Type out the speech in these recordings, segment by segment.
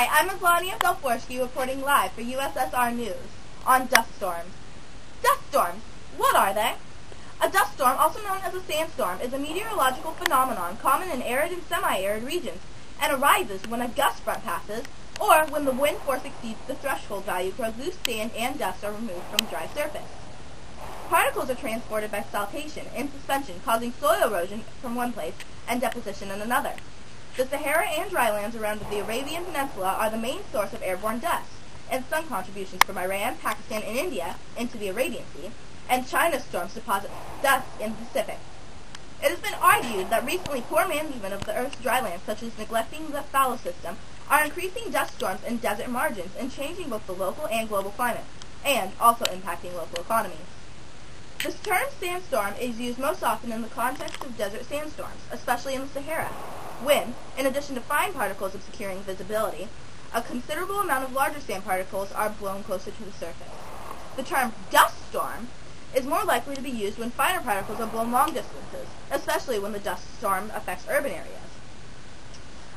Hi, I'm Dorak reporting live for USSR News on dust storms. Dust storms, what are they? A dust storm, also known as a sandstorm, is a meteorological phenomenon common in arid and semi-arid regions and arises when a gust front passes or when the wind force exceeds the threshold value where loose sand and dust are removed from a dry surface. Particles are transported by saltation in suspension, causing soil erosion from one place and deposition in another. The Sahara and drylands around the Arabian Peninsula are the main source of airborne dust, and some contributions from Iran, Pakistan, and India into the Arabian Sea, and China's storms deposit dust in the Pacific. It has been argued that recently poor management of the Earth's drylands, such as neglecting the fallow system, are increasing dust storms in desert margins and changing both the local and global climate, and also impacting local economies. This term sandstorm is used most often in the context of desert sandstorms, especially in the Sahara, when, in addition to fine particles obscuring visibility, a considerable amount of larger sand particles are blown closer to the surface. The term dust storm is more likely to be used when finer particles are blown long distances, especially when the dust storm affects urban areas.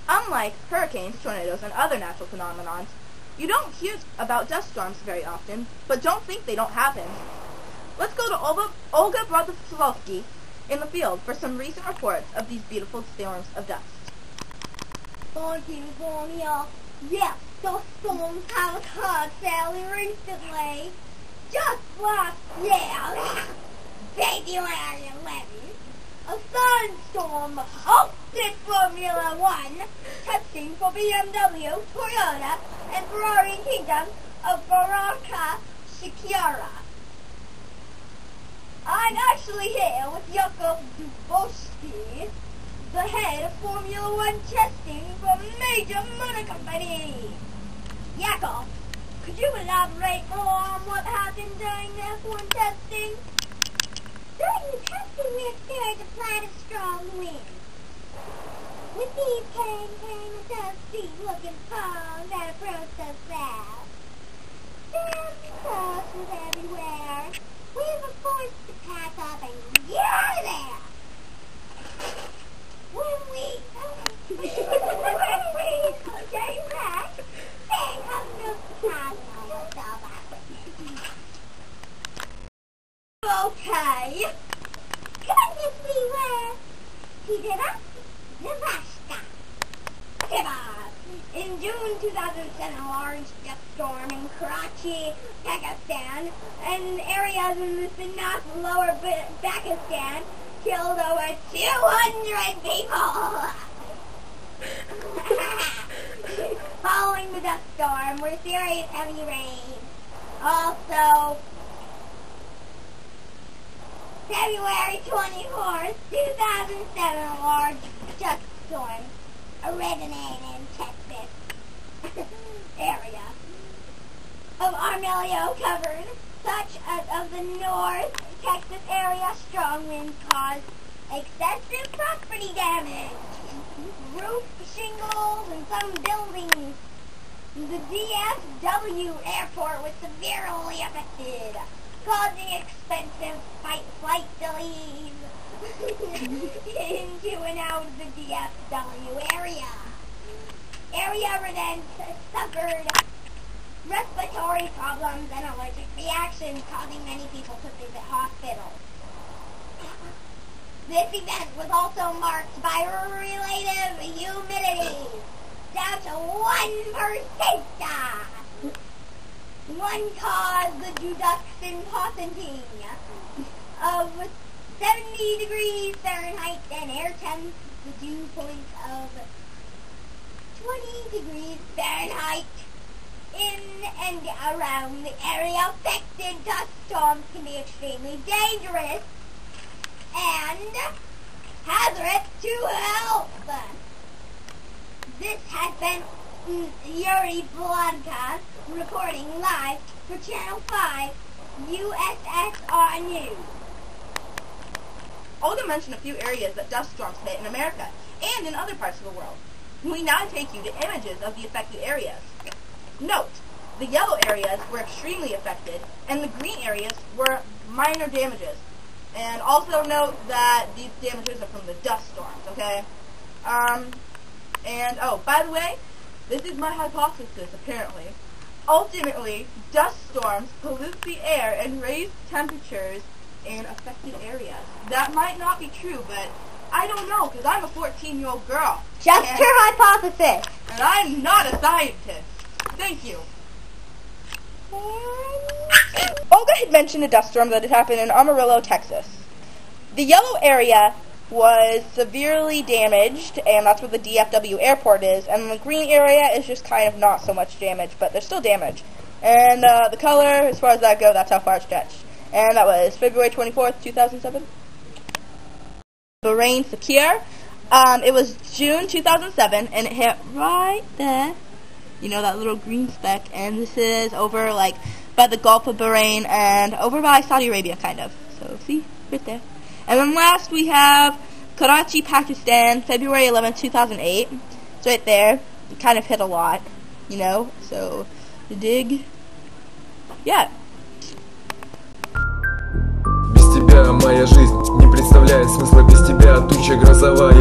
Unlike hurricanes, tornadoes, and other natural phenomena, you don't hear about dust storms very often, but don't think they don't happen. Let's go to Olga in the field for some recent reports of these beautiful storms of dust. California, yes, the storms have occurred fairly recently. Just last year, February 11th, a sandstorm hosted Formula One testing for BMW, Toyota, and Ferrari Kingdom of Dorak Ruski. I'm actually here with Dorak Ruski, the head of Formula One testing for a major motor company. Yakov, could you elaborate more on what happened during the F1 testing? During the testing, we experienced a flight of strong winds. With these came a dusty-looking fog that approached us fast. Dust was everywhere. We were forced to pack up and get out of there. When we came back, they come to okay. Goodness, we were in June 2007, a large dust storm in Karachi, Pakistan, and areas in the Sinat lower Pakistan killed over 200 people. Following the dust storm were serious heavy rain. Also, February 24th, 2007, a large dust storm originated in Texas area of Armelio covered such as of the North Texas area. Strong winds caused excessive property damage, roof shingles, and some buildings. The DFW airport was severely affected, causing expensive flight delays into and out of the DFW area. Area residents suffered respiratory problems and allergic reactions, causing many people to visit hospitals. This event was also marked by relative humidity down to 1%. One caused the reduction possibility of 70 degrees Fahrenheit and air temps the dew point of 20 degrees Fahrenheit. In and around the area affected, dust storms can be extremely dangerous and hazardous to health. This has been Yuri reporting live for Channel 5 USSR News. Olga mentioned a few areas that dust storms hit in America and in other parts of the world. We now take you to images of the affected areas. Note, the yellow areas were extremely affected, and the green areas were minor damages. And also note that these damages are from the dust storms, okay? And, oh, by the way, This is my hypothesis, apparently. Ultimately, dust storms pollute the air and raise temperatures in affected areas. That might not be true, but I don't know, because I'm a 14-year-old girl. Just her hypothesis. And I'm not a scientist. Thank you. Olga had mentioned a dust storm that had happened in Amarillo, Texas. The yellow area was severely damaged, and that's where the DFW airport is, and the green area is just kind of not so much damage, but there's still damage. And the color, as far as that goes, that's how far it stretched. And that was February 24th, 2007. Bahrain Secure. It was June 2007, and it hit right there. You know, that little green speck, and this is over, like, by the Gulf of Bahrain, and over by Saudi Arabia, kind of. So, see? Right there. And then last we have Karachi, Pakistan, February 11th, 2008. It's right there. It kind of hit a lot, you know, so, you dig? Yeah. Без тебя моя жизнь не представляет смысла, без тебя туча грозовая.